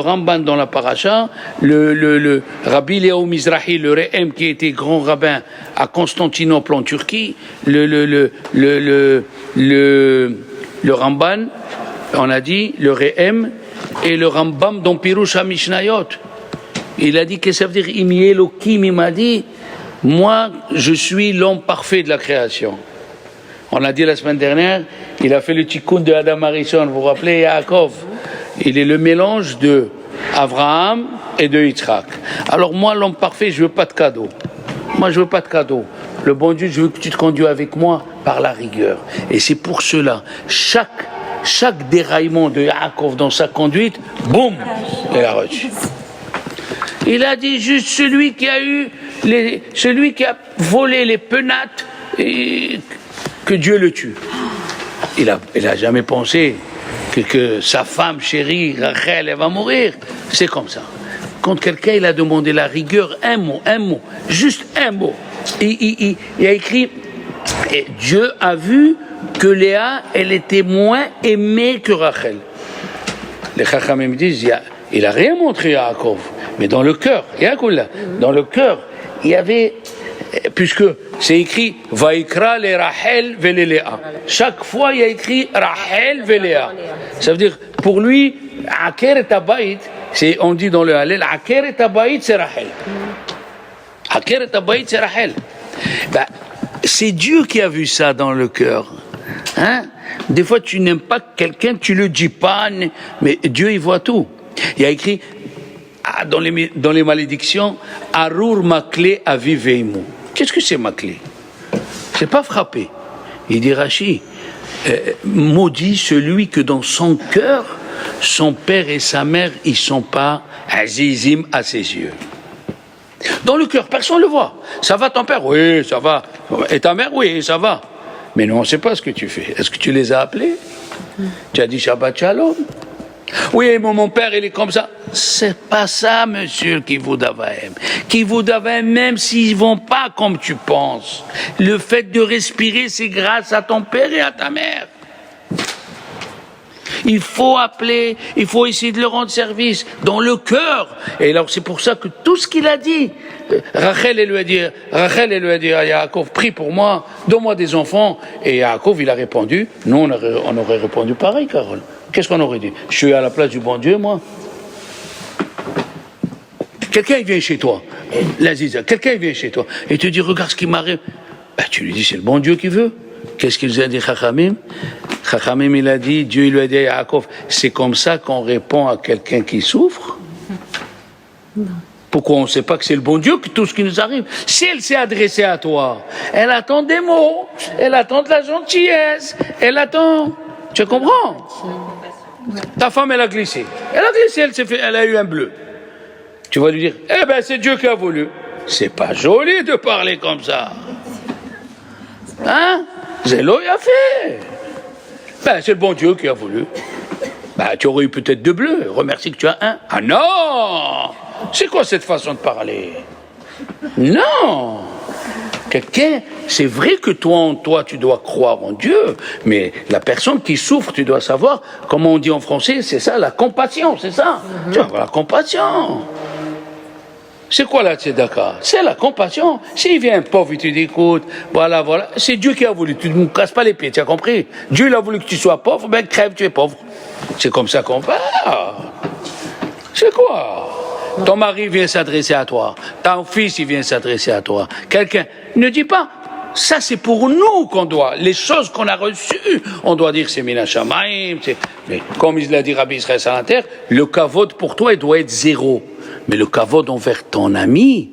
Rabbi Léo Mizrahi, le Rehem qui était grand rabbin à Constantinople en Turquie, le Ramban, on a dit, le Rehem et le Rambam dans Pirush HaMishnayot. Il a dit, qu'est-ce que ça veut dire, Imi Elokim, il m'a dit, moi, je suis l'homme parfait de la création. On a dit la semaine dernière, il a fait le tikkun de Adam Harrison, vous vous rappelez, Yaakov. Il est le mélange de Abraham et de Yitzhak. Alors moi, l'homme parfait, je veux pas de cadeau. Moi, je veux pas de cadeau. Le bon Dieu, je veux que tu te conduis avec moi par la rigueur. Et c'est pour cela, chaque déraillement de Yaakov dans sa conduite, boum, il a reçu. Il a dit juste celui qui a volé les penates, que Dieu le tue. Il a jamais pensé que sa femme chérie, Rachel, elle va mourir. C'est comme ça. Quand quelqu'un il a demandé la rigueur, un mot, juste un mot. Il a écrit, et Dieu a vu que Léa, elle était moins aimée que Rachel. Les Chachamim me disent, il a rien montré à Yaakov, mais dans le cœur, il y avait, puisque c'est écrit Vaikra le Rachel ve le Léa. Chaque fois il y a écrit Rachel ve Léa. Ça veut dire pour lui Aker et Abayit, on dit dans le Hallel, Aker et Abayit, c'est Rachel. Aker et Abayit, c'est Rachel. Ben, c'est Dieu qui a vu ça dans le cœur. Hein? Des fois, tu n'aimes pas quelqu'un, tu le dis pas, mais Dieu, il voit tout. Il y a écrit dans les malédictions, Arur Maklé Aviveimu. Qu'est-ce que c'est Maklé? C'est pas frapper. Il dit Rachi, maudit celui que dans son cœur, son père et sa mère, ils sont pas azizim à ses yeux. Dans le cœur, personne ne le voit. Ça va ton père? Oui, ça va. Et ta mère? Oui, ça va. Mais nous, on ne sait pas ce que tu fais. Est-ce que tu les as appelés? Tu as dit Shabbat Shalom? Oui, mon père, il est comme ça. C'est pas ça, monsieur, Kivud Avaim. Kivud Avaim, même s'ils vont pas comme tu penses. Le fait de respirer, c'est grâce à ton père et à ta mère. Il faut appeler, il faut essayer de leur rendre service dans le cœur. Et alors c'est pour ça que tout ce qu'il a dit, Rachel elle lui a dit à Yaakov, prie pour moi, donne-moi des enfants. Et Yaakov il a répondu, nous on aurait répondu pareil, Carole. Qu'est-ce qu'on aurait dit? Je suis à la place du bon Dieu, moi. Quelqu'un il vient chez toi, l'Aziza, quelqu'un il vient chez toi et te dit regarde ce qui m'arrive. Ben, tu lui dis c'est le bon Dieu qui veut. Qu'est-ce qu'il a dit Chachamim? Chachamim il a dit, Dieu il lui a dit à Yaakov, c'est comme ça qu'on répond à quelqu'un qui souffre? Non. Pourquoi on ne sait pas que c'est le bon Dieu que tout ce qui nous arrive? Si elle s'est adressée à toi, elle attend des mots, elle attend de la gentillesse, elle attend. Tu comprends? Ta femme elle a glissé, elle a eu un bleu. Tu vas lui dire, eh ben c'est Dieu qui a voulu. C'est pas joli de parler comme ça. Hein? Zélo il a fait. Ben c'est le bon Dieu qui a voulu. Ben tu aurais eu peut-être deux bleus, remercie que tu as un. Ah non! C'est quoi cette façon de parler? Non! Quelqu'un, c'est vrai que toi, tu dois croire en Dieu, mais la personne qui souffre, tu dois savoir, comment on dit en français, c'est ça, la compassion, c'est ça. Tu vas avoir la compassion. C'est quoi la tzedaka? C'est la compassion. S'il vient un pauvre et tu dis, écoute, voilà, c'est Dieu qui a voulu, tu ne me casses pas les pieds, tu as compris? Dieu il a voulu que tu sois pauvre, ben crève, tu es pauvre. C'est comme ça qu'on parle. C'est quoi? Ton mari vient s'adresser à toi, ton fils il vient s'adresser à toi. Quelqu'un, ne dis pas, ça c'est pour nous qu'on doit, les choses qu'on a reçues, on doit dire c'est Mina Shamaim, mais comme il l'a dit Rabbi Israël Salanter, le kavod pour toi il doit être zéro. Mais le kavod envers ton ami,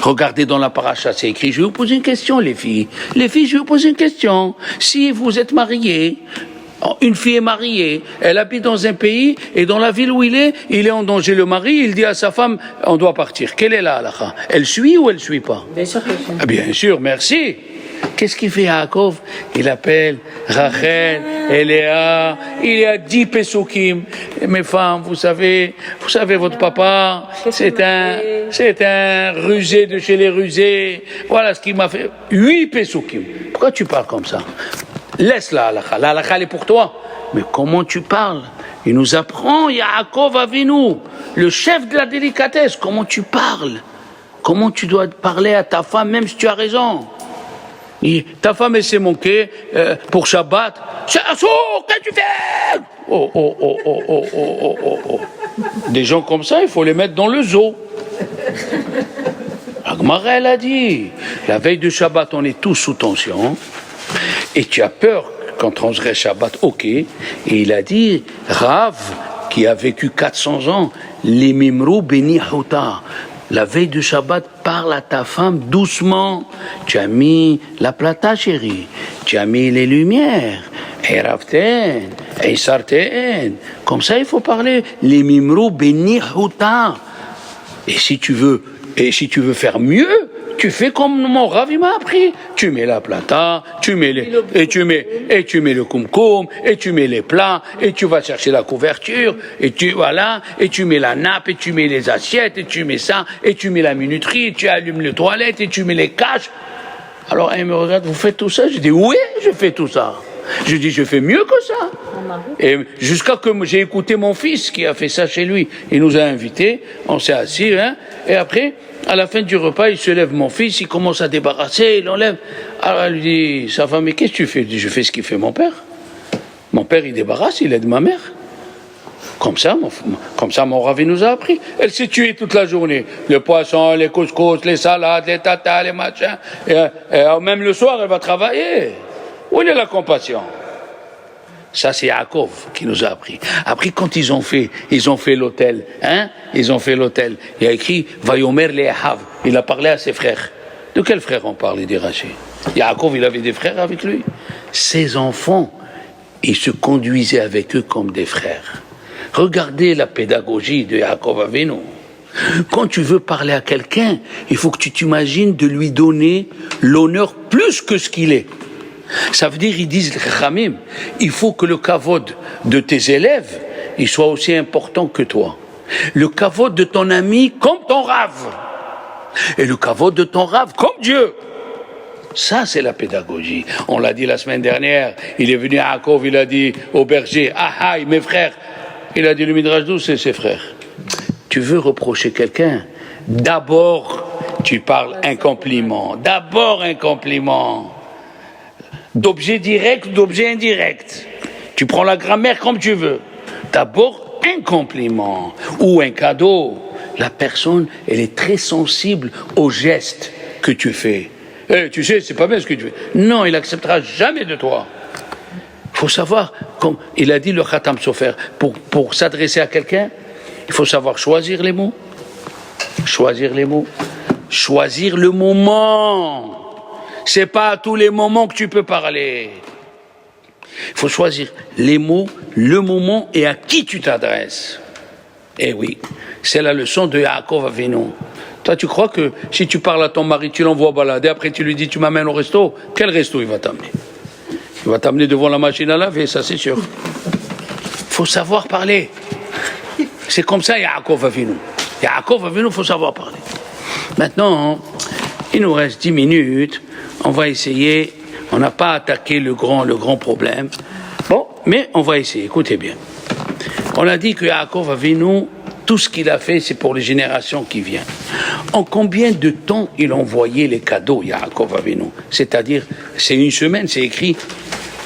regardez dans la paracha, c'est écrit, je vais vous poser une question les filles. Les filles, je vais vous poser une question. Si vous êtes mariés, une fille est mariée, elle habite dans un pays, et dans la ville où il est en danger. Le mari, il dit à sa femme, on doit partir. Quelle est la halakha? Elle suit ou elle suit pas? Bien sûr. Bien sûr, merci. Qu'est-ce qu'il fait Yaakov? Il appelle Rachel, Léa, il y a 10 pesukim. Mes femmes, vous savez votre papa, c'est un rusé de chez les rusés. Voilà ce qu'il m'a fait. 8 pesukim. Pourquoi tu parles comme ça? Laisse la halakha. La halakha, elle est pour toi. Mais comment tu parles? Il nous apprend, Yaakov Avinu, le chef de la délicatesse. Comment tu parles? Comment tu dois parler à ta femme, même si tu as raison? Ta femme, elle s'est manquée pour Shabbat. Qu'est-ce que tu fais? Oh. Des gens comme ça, il faut les mettre dans le zoo. Agmara, elle a dit, la veille de Shabbat, on est tous sous tension. Et tu as peur quand transgresse Shabbat, ok. Et il a dit, Rav, qui a vécu 400 ans, les Mimrou Beni Houta. La veille de Shabbat, parle à ta femme doucement. Tu as mis la plata, chérie. Tu as mis les lumières. Et Ravten, et Sarten. Comme ça, il faut parler. Les Mimrou Beni Houta. Et si tu veux faire mieux, tu fais comme mon Rav il m'a appris. Tu mets la plata, tu mets le kumkum, et tu mets les plats, et tu vas chercher la couverture, et tu mets la nappe, et tu mets les assiettes, et tu mets ça, et tu mets la minuterie, et tu allumes les toilettes, et tu mets les caches. Alors elle me regarde, vous faites tout ça? Je dis oui, je fais tout ça. Je dis je fais mieux que ça. Et jusqu'à que j'ai écouté mon fils qui a fait ça chez lui. Il nous a invités, on s'est assis, et après, à la fin du repas, il se lève mon fils, il commence à débarrasser, il enlève. Alors elle lui dit, sa femme, mais qu'est-ce que tu fais? Je dis, je fais ce qu'il fait mon père. Mon père, il débarrasse, il aide ma mère. Comme ça, mon Ravi nous a appris. Elle s'est tuée toute la journée. Le poisson, les couscous, les salades, les tatas, les machins. Et même le soir, elle va travailler. Où est la compassion? Ça, c'est Yaakov qui nous a appris. Après, quand ils ont fait l'hôtel, ils ont fait l'hôtel. Il y a écrit, Vayomer le Ahav. Il a parlé à ses frères. De quels frères on parle, il dit Rachid? Yaakov, il avait des frères avec lui. Ses enfants, il se conduisait avec eux comme des frères. Regardez la pédagogie de Yaakov Avinu. Quand tu veux parler à quelqu'un, il faut que tu t'imagines de lui donner l'honneur plus que ce qu'il est. Ça veut dire, ils disent, Khamim, il faut que le kavod de tes élèves, il soit aussi important que toi. Le kavod de ton ami comme ton rave. Et le kavod de ton rave comme Dieu. Ça, c'est la pédagogie. On l'a dit la semaine dernière. Il est venu à Yaakov, il a dit au berger, mes frères. Il a dit, le Midrash d'où c'est ses frères. Tu veux reprocher quelqu'un, d'abord, tu parles un compliment. D'abord un compliment. D'objet direct ou d'objet indirect. Tu prends la grammaire comme tu veux. D'abord, un compliment ou un cadeau. La personne, elle est très sensible aux gestes que tu fais. Tu sais, c'est pas bien ce que tu fais. Non, il n'acceptera jamais de toi. Il faut savoir, comme il a dit le Khatam Sofer, pour s'adresser à quelqu'un, il faut savoir choisir les mots. Choisir les mots. Choisir le moment. C'est pas à tous les moments que tu peux parler. Il faut choisir les mots, le moment et à qui tu t'adresses. Eh oui, c'est la leçon de Yaakov Avinu. Toi, tu crois que si tu parles à ton mari, tu l'envoies balader, après tu lui dis tu m'amènes au resto, quel resto il va t'amener? Il va t'amener devant la machine à laver, ça c'est sûr. Il faut savoir parler. C'est comme ça Yaakov Avinu. Yaakov Avinu, il faut savoir parler. Maintenant, il nous reste 10 minutes. On va essayer, on n'a pas attaqué le grand problème. Bon, mais on va essayer, écoutez bien. On a dit que Yaakov Avinu, tout ce qu'il a fait, c'est pour les générations qui viennent. En combien de temps il envoyait les cadeaux, Yaakov Avinu? C'est-à-dire, c'est une semaine, c'est écrit,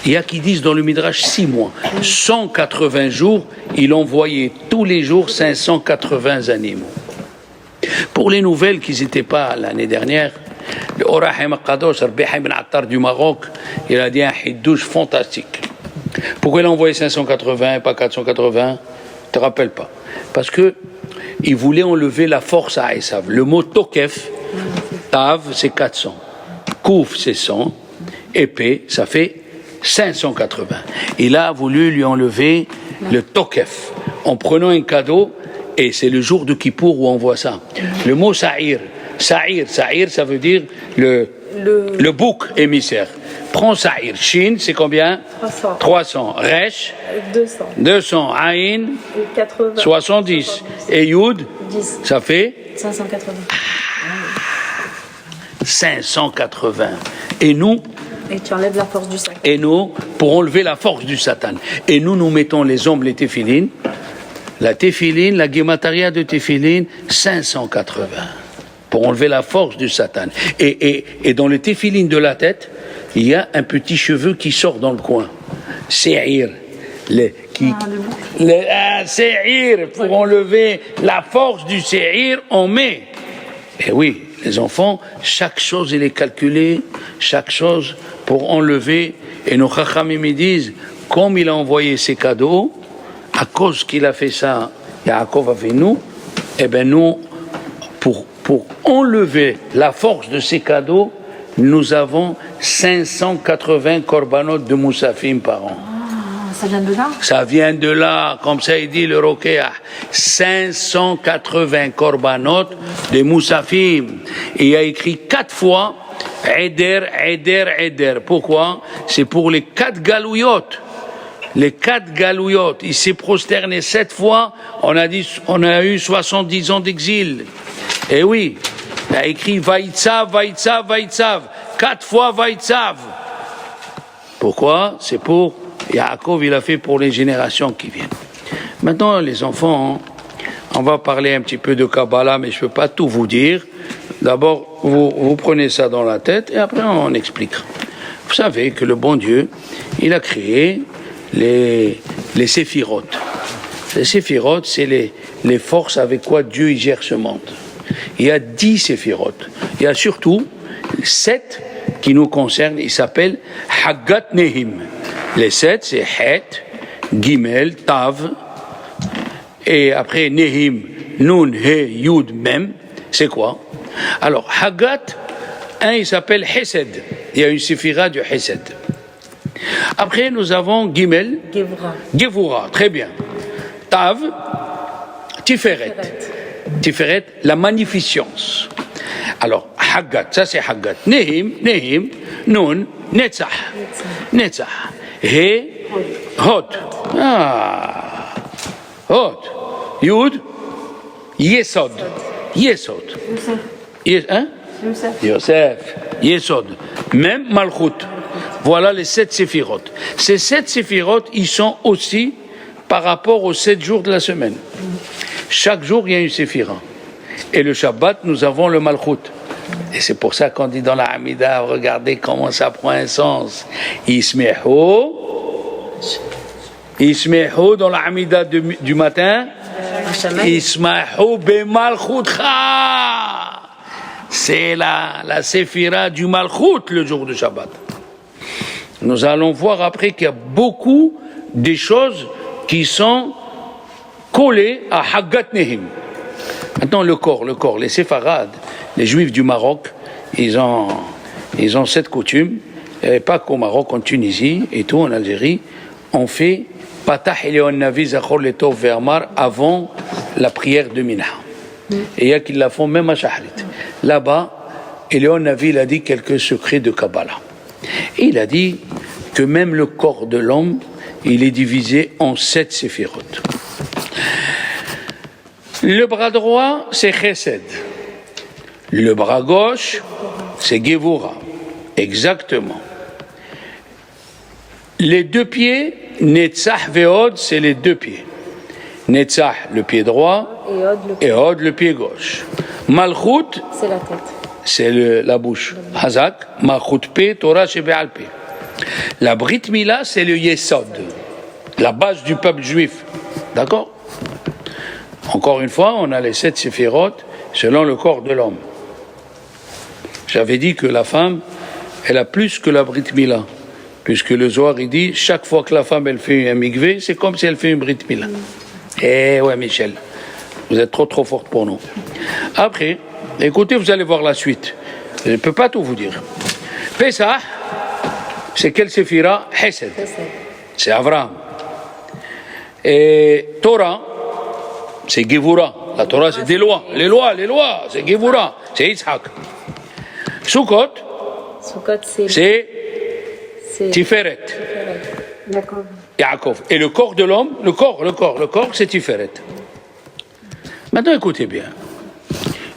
il y a qui disent dans le Midrash 6 mois. 180 jours, il envoyait tous les jours 580 animaux. Pour les nouvelles qui n'étaient pas l'année dernière, le Orahim Kadosh, Rabbi Ibn Attar du Maroc, il a dit un hidouche fantastique. Pourquoi il a envoyé 580 et pas 480? Tu te rappelles pas? Parce que il voulait enlever la force à Esav. Le mot Tokef, Tav, c'est 400. Kouf, c'est 100. Épée, ça fait 580. Il a voulu lui enlever le Tokef en prenant un cadeau, et c'est le jour de Kippour où on voit ça. Le mot Sa'ir, ça veut dire le bouc émissaire. Prends Sa'ir. Shin, c'est combien? 300. Resh, 200. Aïn, 70. Et Yud, 10. ça fait 580. 580. Et nous, et tu enlèves la force du Satan. Et nous, pour enlever la force du Satan. Et nous mettons les ombres, les téphilines. La téphiline, la guémataria de téphiline, 580. Pour enlever la force du Satan. Et dans les téphilines de la tête, il y a un petit cheveu qui sort dans le coin. Séhir. Séhir, pour enlever la force du séhir, on met. Et oui, les enfants, chaque chose, elle est calculée, chaque chose pour enlever. Et nos chachamim me disent, comme il a envoyé ses cadeaux, à cause qu'il a fait ça, Yaakov Avinu, eh bien nous, pour enlever la force de ces cadeaux, nous avons 580 korbanot de Moussafim par an. Ça vient de là? Ça vient de là, comme ça il dit le Rokéah. 580 korbanot de Moussafim. Et il y a écrit 4 fois Eder. Pourquoi? C'est pour les 4 galouyot. Les 4 galouyot. Il s'est prosterné 7 fois. On a eu 70 ans d'exil. Et oui, il a écrit Vaïtsav. 4 fois Vaïtsav. Pourquoi? C'est pour Yaakov, il a fait pour les générations qui viennent. Maintenant, les enfants, on va parler un petit peu de Kabbalah, mais je ne peux pas tout vous dire. D'abord, vous prenez ça dans la tête et après on expliquera. Vous savez que le bon Dieu, il a créé les séphirotes. Les séphirotes, c'est les forces avec quoi Dieu il gère ce monde. Il y a 10 séphirotes. Il y a surtout 7 qui nous concernent. Ils s'appellent Haggat Nehim. Les 7, c'est Het, Gimel, Tav, et après Nehim, Nun, He, Yud, Mem. C'est quoi? Alors, Haggat, un, il s'appelle Hesed. Il y a une séphira du Hesed. Après, nous avons Gimel, Gevura. Gevura, très bien. Tav, Tiferet. Tiferet, la magnificence. Alors, Haggat, ça c'est Haggat. Nehim, Nun, Netzach. Netzach. He, Hod. Ah, Hod. Yud, Yesod. Yesod. Hein? Yosef. Yesod. Même Malchut. Voilà les 7 séphirotes. Ces 7 séphirotes, ils sont aussi par rapport aux 7 jours de la semaine. Chaque jour, il y a une séphira. Et le Shabbat, nous avons le Malchut. Et c'est pour ça qu'on dit dans la Hamida, regardez comment ça prend un sens. Ismehu dans la Hamida du matin. Ismehu be Malchutcha. C'est la séphira du Malchut le jour du Shabbat. Nous allons voir après qu'il y a beaucoup de choses qui sont collées à Haggat Nehim. Maintenant, le corps, les séfarades, les juifs du Maroc, ils ont cette coutume, et pas qu'au Maroc, en Tunisie et tout, en Algérie, on fait Patah Elion Navi Zachor Letov Ve'amar avant la prière de Minha. Et il y a qui la font même à Shahrit. Là-bas, Elion Navi il a dit quelques secrets de Kabbalah. Et il a dit que même le corps de l'homme, il est divisé en 7 séphirotes. Le bras droit, c'est Chesed. Le bras gauche, c'est Gevura. Exactement. Les 2 pieds, Netzach ve'od, c'est les 2 pieds. Netzach, le pied droit, et Od, le pied gauche. Malchut, c'est la tête. C'est la bouche. Hazak, Malchut Pe, Torah Shebe'al Pe. La Brit Mila, c'est le Yesod, la base du peuple juif. D'accord? Encore une fois, on a les 7 séphirotes selon le corps de l'homme. J'avais dit que la femme, elle a plus que la Brit Mila. Puisque le Zohar, il dit, chaque fois que la femme, elle fait un mikvé, c'est comme si elle fait une Brit Mila. Eh ouais, Michel, vous êtes trop forte pour nous. Après, écoutez, vous allez voir la suite. Je ne peux pas tout vous dire. Pesach, c'est quel séphira? Hesed. C'est Avraham. Et Torah, c'est Gevura. La Torah, c'est des lois. Les lois, c'est Gevura. C'est Yitzhak. Sukkot, c'est Tiferet. D'accord. Yaakov. Et le corps de l'homme, le corps, c'est Tiferet. Maintenant, écoutez bien.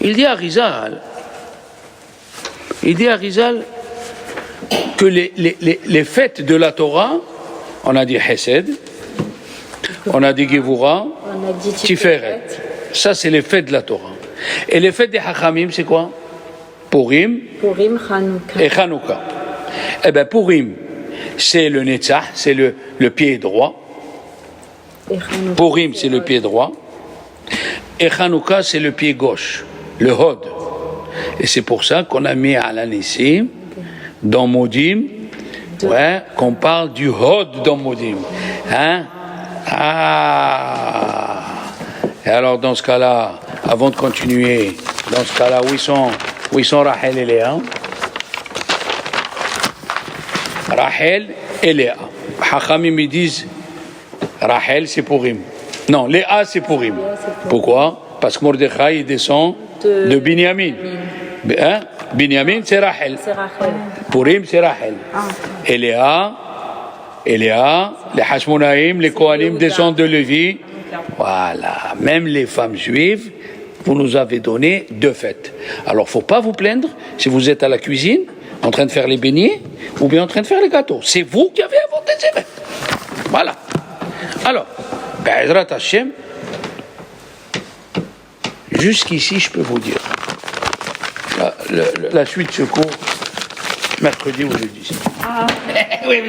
Il dit à Rizal que les fêtes de la Torah, on a dit Hesed, on a dit Gevura, On a dit Tiferet. Ça, c'est les fêtes de la Torah. Et les fêtes des Hachamim, c'est quoi? Purim Hanouka. et Chanukah. Eh bien, Purim, c'est le Netzach, c'est le pied droit. Purim, c'est le pied droit. Et Chanukah, c'est le pied gauche, le Hod. Et c'est pour ça qu'on a mis à l'Anissim, dans Modim, ouais, qu'on parle du Hod dans Modim. Hein? Ah! Et alors, dans ce cas-là, avant de continuer, dans ce cas-là, où ils sont Rachel et Léa? Rachel et Léa. Hachamim, ils disent Rachel, c'est Purim. Non, Léa, c'est Purim. Pourquoi? Parce que Mordechai, il descend de Binyamin. Hein? Binyamin, c'est Rachel. Purim, c'est Rachel. Et Léa, les Hashmonaïm, les Kohanim descendent de Lévi. Voilà. Même les femmes juives, vous nous avez donné 2 fêtes. Alors, il ne faut pas vous plaindre si vous êtes à la cuisine, en train de faire les beignets, ou bien en train de faire les gâteaux. C'est vous qui avez inventé ces fêtes. Voilà. Alors, Be'ezrat Hashem, jusqu'ici, je peux vous dire. La suite se court mercredi ou jeudi. Oui,